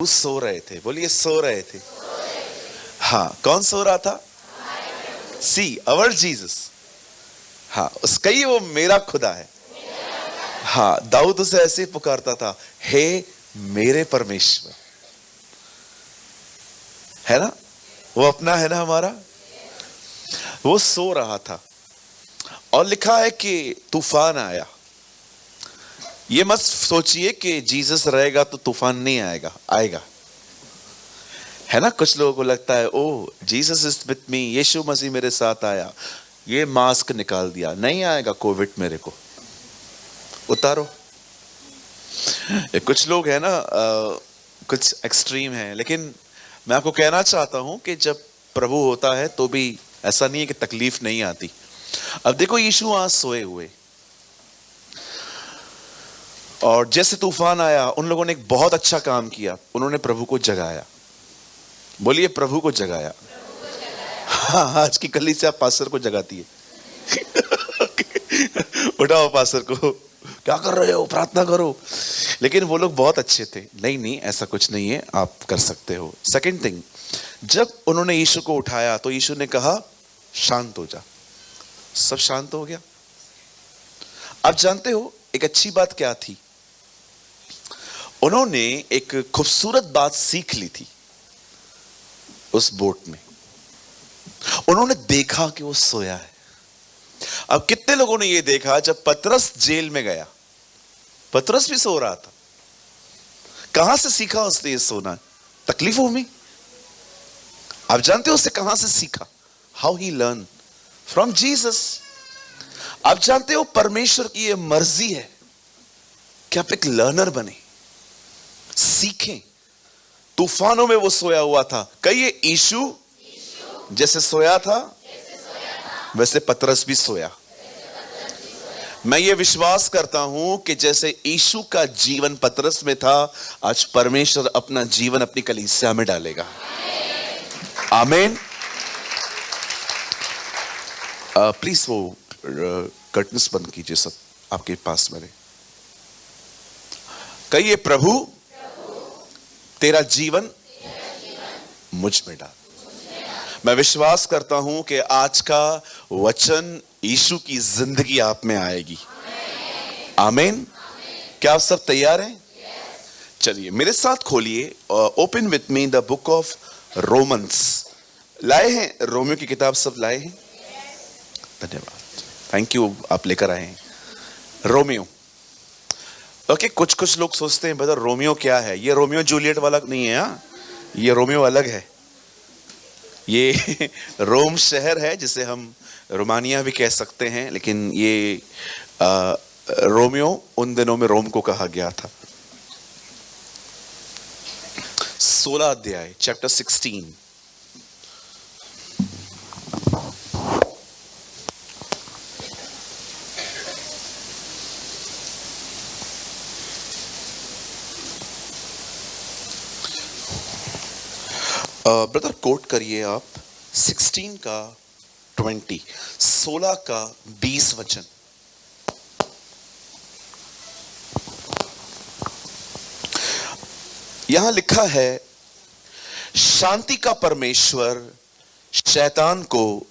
वो सो रहे थे। बोलिए सो रहे थे। हाँ, कौन सो रहा था? सी अवर जीसस। हाँ, उसका ही वो मेरा खुदा है। हाँ, दाऊद उसे ऐसे पुकारता था, हे मेरे परमेश्वर। है ना, वो अपना है ना हमारा। वो सो रहा था और लिखा है कि तूफान आया। ये मत सोचिए कि जीसस रहेगा तो तूफान नहीं आएगा, आएगा। है ना, कुछ लोगों को लगता है ओ जीसस इज विथ मी, यीशु मसीह मेरे साथ आया, ये मास्क निकाल दिया, नहीं आएगा कोविड मेरे को, उतारो। कुछ लोग है ना कुछ एक्सट्रीम है, लेकिन मैं आपको कहना चाहता हूं कि जब प्रभु होता है तो भी ऐसा नहीं है कि तकलीफ नहीं आती। अब देखो, यीशु आज सोए हुए, और जैसे तूफान आया उन लोगों ने एक बहुत अच्छा काम किया, उन्होंने प्रभु को जगाया। बोलिए प्रभु को जगाया। हाँ, आज की कलीसिया पास्टर को जगाती है। उठाओ पास्टर को, क्या कर रहे हो, प्रार्थना करो। लेकिन वो लोग बहुत अच्छे थे। नहीं नहीं, ऐसा कुछ नहीं है, आप कर सकते हो। सेकंड थिंग, जब उन्होंने यीशु को उठाया तो यीशु ने कहा शांत हो जा। सब शांत हो गया। आप जानते हो एक अच्छी बात क्या थी? उन्होंने एक खूबसूरत बात सीख ली थी उस बोट में। उन्होंने देखा कि वो सोया है। अब कितने लोगों ने ये देखा जब पतरस जेल में गया, पतरस भी सो रहा था। कहां से सीखा उसने ये सोना? तकलीफों में। आप जानते हो उसे कहां से सीखा? How he learn from Jesus. आप जानते हो परमेश्वर की ये मर्जी है कि आप एक लर्नर बने, सीखें। तूफानों में वो सोया हुआ था। कहिए यीशु जैसे सोया था वैसे पतरस भी सोया। मैं ये विश्वास करता हूं कि जैसे यीशु का जीवन पतरस में था, आज परमेश्वर अपना जीवन अपनी कलीसिया में डालेगा। आमीन। प्लीज वो कर्टन्स बंद कीजिए सब आपके पास मेरे। कहिए प्रभु तेरा जीवन मुझ में डाल। मैं विश्वास करता हूं कि आज का वचन यीशु की जिंदगी आप में आएगी। आमीन। क्या आप सब तैयार हैं? चलिए मेरे साथ खोलिए, open with me the book of Romans. लाए हैं रोमियो की किताब? सब लाए हैं? धन्यवाद, थैंक यू, आप लेकर आए हैं रोमियो। ओके, कुछ लोग सोचते हैं ब्रदर रोमियो क्या है? ये रोमियो जूलियट वाला नहीं है। हाँ, ये रोमियो अलग है। ये रोम शहर है जिसे हम रोमानिया भी कह सकते हैं, लेकिन ये रोमियो उन दिनों में रोम को कहा गया था। 16 अध्याय, चैप्टर 16। ब्रदर कोट करिए आप 16 का 20, 16 का 20 वचन। यहां लिखा है, शांति का परमेश्वर शैतान को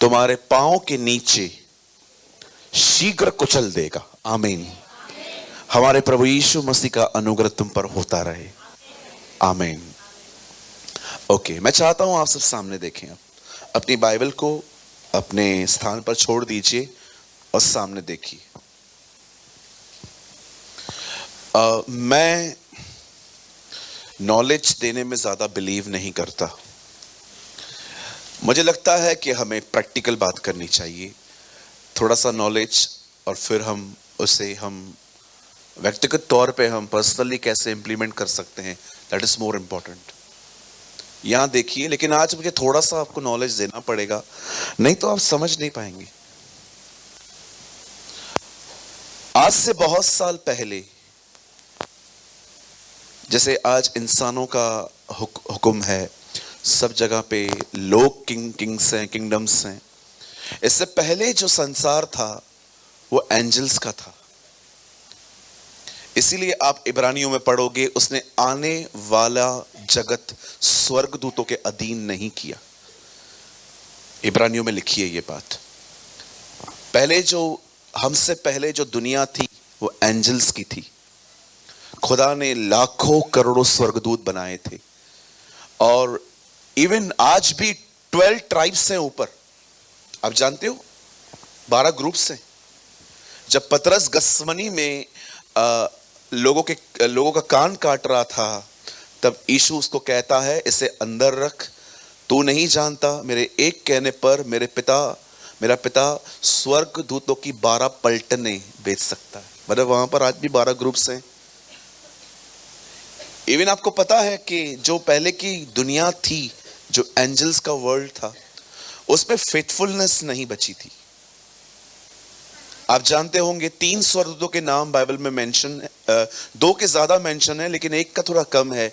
तुम्हारे पांव के नीचे शीघ्र कुचल देगा। आमीन। हमारे प्रभु यीशु मसीह का अनुग्रह तुम पर होता रहे। आमीन। ओके, मैं चाहता हूं आप सब सामने देखें। आप अपनी बाइबल को अपने स्थान पर छोड़ दीजिए और सामने देखिए। मैं नॉलेज देने में ज्यादा बिलीव नहीं करता। मुझे लगता है कि हमें प्रैक्टिकल बात करनी चाहिए। थोड़ा सा नॉलेज और फिर हम उसे व्यक्तिगत तौर पे हम पर्सनली कैसे इंप्लीमेंट कर सकते हैं, दैट इज मोर इम्पोर्टेंट। यहां देखिए, लेकिन आज मुझे थोड़ा सा आपको नॉलेज देना पड़ेगा, नहीं तो आप समझ नहीं पाएंगे। आज से बहुत साल पहले, जैसे आज इंसानों का हुक्म है, सब जगह पे लोग किंग्स हैं, किंगडम्स हैं। इससे पहले जो संसार था वो एंजल्स का था। इसीलिए आप इब्रानियों में पढ़ोगे, उसने आने वाला जगत स्वर्गदूतों के अधीन नहीं किया। इब्रानियों में लिखी है ये बात। पहले जो हमसे पहले जो दुनिया थी वो एंजल्स की थी। खुदा ने लाखों करोड़ों स्वर्गदूत बनाए थे, और इवन आज भी 12 ट्राइब्स हैं ऊपर, आप जानते हो, 12 ग्रुप्स हैं। जब पतरस गसमनी में लोगों का कान काट रहा था, तब यीशु उसको कहता है, इसे अंदर रख, तू नहीं जानता मेरे एक कहने पर मेरा पिता स्वर्ग दूतों की 12 पलटने भेज सकता है। मतलब वहां पर आज भी 12 ग्रुप्स हैं। इवन आपको पता है कि जो पहले की दुनिया थी, जो एंजल्स का वर्ल्ड था, उसमें फेथफुलनेस नहीं बची थी। आप जानते होंगे 3 स्वर्गदूतों के नाम बाइबल में मेंशन है, 2 के ज्यादा मेंशन है लेकिन एक का थोड़ा कम है।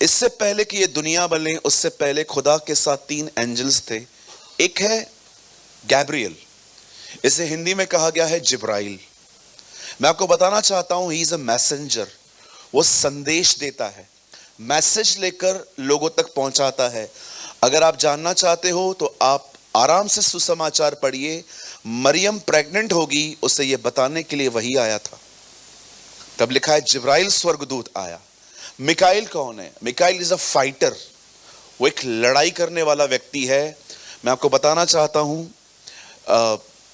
इससे पहले कि ये दुनिया बने, उससे पहले खुदा के साथ 3 एंजल्स थे। एक है गैब्रियल, इसे हिंदी में कहा गया है जिब्राइल। मैं आपको बताना चाहता हूं, ही इज अ मैसेंजर। वो संदेश देता है, मैसेज लेकर लोगों तक पहुंचाता है। अगर आप जानना चाहते हो तो आप आराम से सुसमाचार पढ़िए। मरियम प्रेग्नेंट होगी, उसे यह बताने के लिए वही आया था। तब लिखा है जिब्राइल स्वर्गदूत आया। मिकाइल कौन है? मिकाइल इज अ फाइटर, वो एक लड़ाई करने वाला व्यक्ति है। मैं आपको बताना चाहता हूं,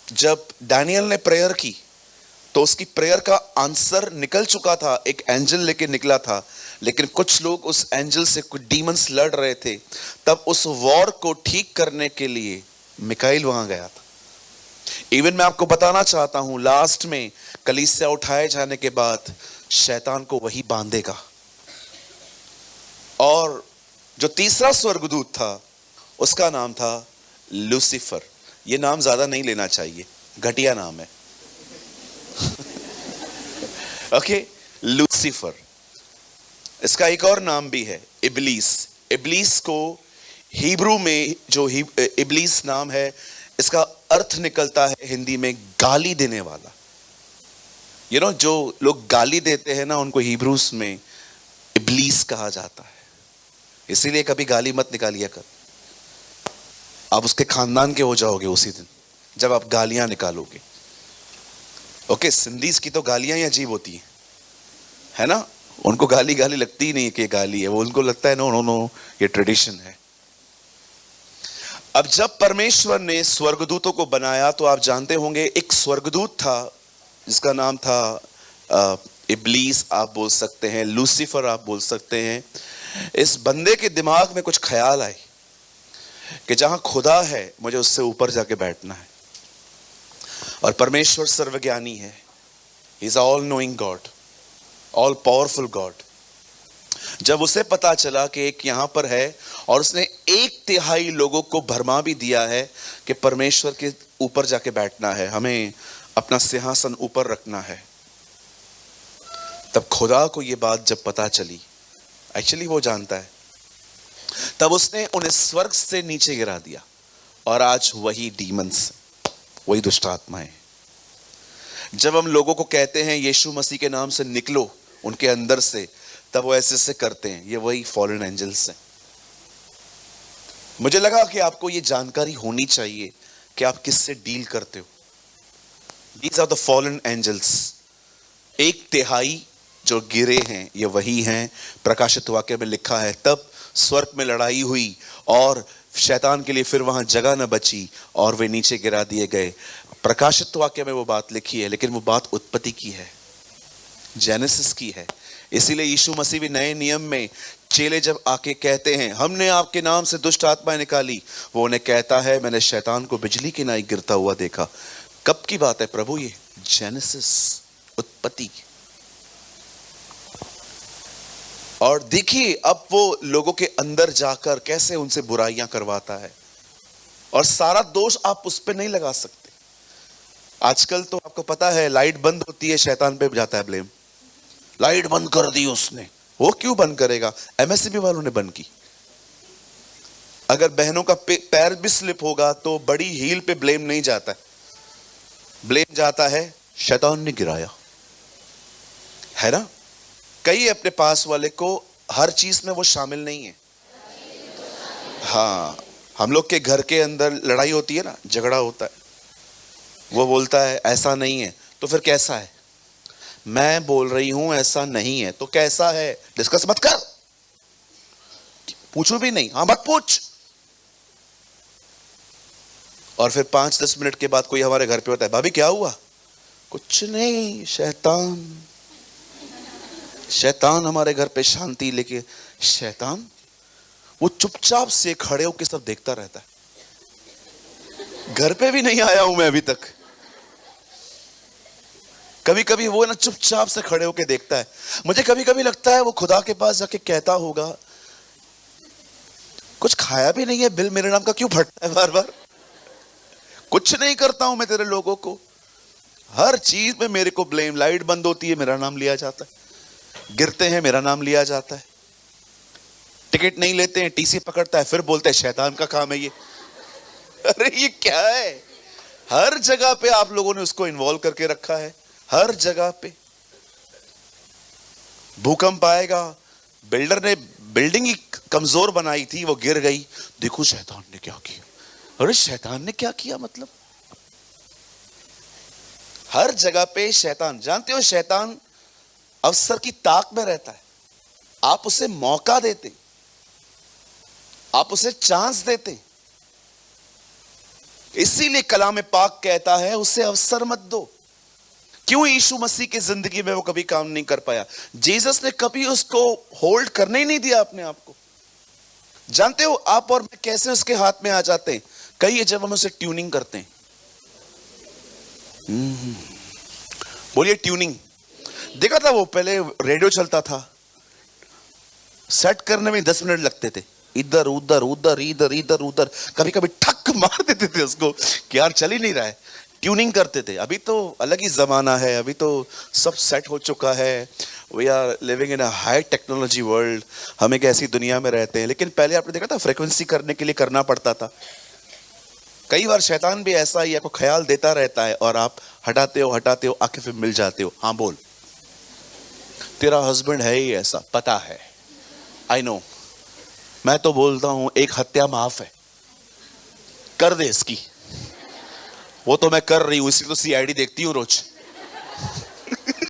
जब डैनियल ने प्रेयर की तो उसकी प्रेयर का आंसर निकल चुका था, एक एंजल लेके निकला था, लेकिन कुछ लोग उस एंजल से, कुछ डीमंस लड़ रहे थे। तब उस वॉर को ठीक करने के लिए मिकाइल वहां गया था। इवन मैं आपको बताना चाहता हूं, लास्ट में कलीसिया उठाए जाने के बाद शैतान को वही बांधेगा। और जो तीसरा स्वर्गदूत था, उसका नाम था लूसीफर। यह नाम ज्यादा नहीं लेना चाहिए, घटिया नाम है। Okay, Lucifer. इसका एक और नाम भी है, इबलीस। इबलीस को हिब्रू में जो इबलीस नाम है, इसका अर्थ निकलता है हिंदी में गाली देने वाला। जो लोग गाली देते हैं ना, उनको हिब्रूस में इबलीस कहा जाता है। इसीलिए कभी गाली मत निकालिए कर, आप उसके खानदान के हो जाओगे उसी दिन जब आप गालियां निकालोगे। ओके, सिंधीज की तो गालियां ही अजीब होती हैं, है ना। उनको गाली लगती ही नहीं कि गाली है, वो उनको लगता है नो नो नो, ये ट्रेडिशन है। अब जब परमेश्वर ने स्वर्गदूतों को बनाया, तो आप जानते होंगे एक स्वर्गदूत था जिसका नाम था इबलीस, आप बोल सकते हैं, लूसीफर आप बोल सकते हैं। इस बंदे के दिमाग में कुछ ख्याल आए कि जहां खुदा है, मुझे उससे ऊपर जाके बैठना है। और परमेश्वर सर्वज्ञानी है, he is all knowing God, all powerful God. जब उसे पता चला कि एक यहां पर है, और उसने 1/3 लोगों को भरमा भी दिया है कि परमेश्वर के ऊपर जाके बैठना है, हमें अपना सिंहासन ऊपर रखना है। तब खुदा को यह बात जब पता चली, एक्चुअली वो जानता है, तब उसने उन्हें स्वर्ग से नीचे गिरा दिया। और आज वही डीमंस, वही दुष्ट आत्माएं। जब हम लोगों को कहते हैं यीशु मसीह के नाम से निकलो उनके अंदर से, तब वो ऐसे से करते हैं। ये वही फॉलन एंजल्स हैं। मुझे लगा कि आपको ये जानकारी होनी चाहिए कि आप किससे डील करते हो। These are the fallen angels। 1/3 जो गिरे हैं, ये वही हैं। प्रकाशित वाक्य में लिखा है, तब स्वर्ग में लड़ाई हुई और शैतान के लिए फिर वहां जगह न बची और वे नीचे गिरा दिए गए। प्रकाशित वाक्य में वो बात लिखी है, लेकिन वो बात उत्पत्ति की है, जेनेसिस की है। इसीलिए यीशु मसीह भी नए नियम में चेले जब आके कहते हैं हमने आपके नाम से दुष्ट आत्माएं निकाली, वो उन्हें कहता है मैंने शैतान को बिजली की नाई गिरता हुआ देखा। कब की बात है प्रभु? ये जेनेसिस, उत्पत्ति। और देखिए अब वो लोगों के अंदर जाकर कैसे उनसे बुराइयां करवाता है, और सारा दोष आप उस पर नहीं लगा सकते। आजकल तो आपको पता है, लाइट बंद होती है, शैतान पे जाता है ब्लेम। लाइट बंद कर दी उसने, वो क्यों बंद करेगा? एमएससीबी वालों ने बंद की। अगर बहनों का पैर भी स्लिप होगा तो बड़ी हील पे ब्लेम नहीं जाता है, ब्लेम जाता है शैतान ने गिराया। है ना? कई अपने पास वाले को हर चीज में वो शामिल नहीं है। हाँ, हम लोग के घर के अंदर लड़ाई होती है ना, झगड़ा होता है, वो बोलता है ऐसा नहीं है, तो फिर कैसा है? मैं बोल रही हूं ऐसा नहीं है, तो कैसा है? डिस्कस मत कर, पूछो भी नहीं, हाँ मत पूछ। और फिर 5-10 मिनट के बाद कोई हमारे घर पे होता है, भाभी क्या हुआ? कुछ नहीं, शैतान शैतान हमारे घर पे शांति लेके। शैतान? वो चुपचाप से खड़े होकर सब देखता रहता है। घर पे भी नहीं आया हूं मैं अभी तक। कभी कभी वो ना चुपचाप से खड़े होकर देखता है। मुझे कभी कभी लगता है वो खुदा के पास जाके कहता होगा, कुछ खाया भी नहीं है, बिल मेरे नाम का क्यों फटता है बार बार? कुछ नहीं करता हूं मैं तेरे लोगों को, हर चीज में मेरे को ब्लेम। लाइट बंद होती है, मेरा नाम लिया जाता है, गिरते हैं, मेरा नाम लिया जाता है, टिकट नहीं लेते हैं, टीसी पकड़ता है, फिर बोलते हैं शैतान का काम है ये। अरे ये क्या है? हर जगह पे आप लोगों ने उसको इन्वॉल्व करके रखा है, हर जगह पे। भूकंप आएगा, बिल्डर ने बिल्डिंग ही कमजोर बनाई थी, वो गिर गई, देखो शैतान ने क्या किया। अरे शैतान ने क्या किया मतलब? हर जगह पे शैतान। जानते हो शैतान अवसर की ताक में रहता है। आप उसे मौका देते, आप उसे चांस देते। इसीलिए कलाम पाक कहता है उसे अवसर मत दो। क्यों यीशु मसीह की जिंदगी में वो कभी काम नहीं कर पाया? जीसस ने कभी उसको होल्ड करने ही नहीं दिया अपने आप को। जानते हो आप और मैं कैसे उसके हाथ में आ जाते हैं? कई है जब हम उसे ट्यूनिंग करते हैं। बोलिए ट्यूनिंग। देखा था वो पहले रेडियो चलता था, सेट करने में 10 मिनट लगते थे, इधर उधर उधर इधर इधर उधर, कभी कभी ठक मार देते थे उसको कि यार चल ही नहीं रहा है। ट्यूनिंग करते थे। अभी तो अलग ही जमाना है, अभी तो सब सेट हो चुका है। We are living in a high technology world. हम एक ऐसी दुनिया में रहते हैं। लेकिन पहले आपने देखा था फ्रीक्वेंसी करने के लिए करना पड़ता था। कई बार शैतान भी ऐसा ही आपको ख्याल देता रहता है और आप हटाते हो आके फिर मिल जाते हो। हाँ बोल, तेरा हस्बैंड है ही ऐसा, पता है, आई नो। मैं तो बोलता हूं एक हत्या माफ है, कर दे इसकी। वो तो मैं कर रही हूं, इसी तो सीआईडी देखती हूं रोज।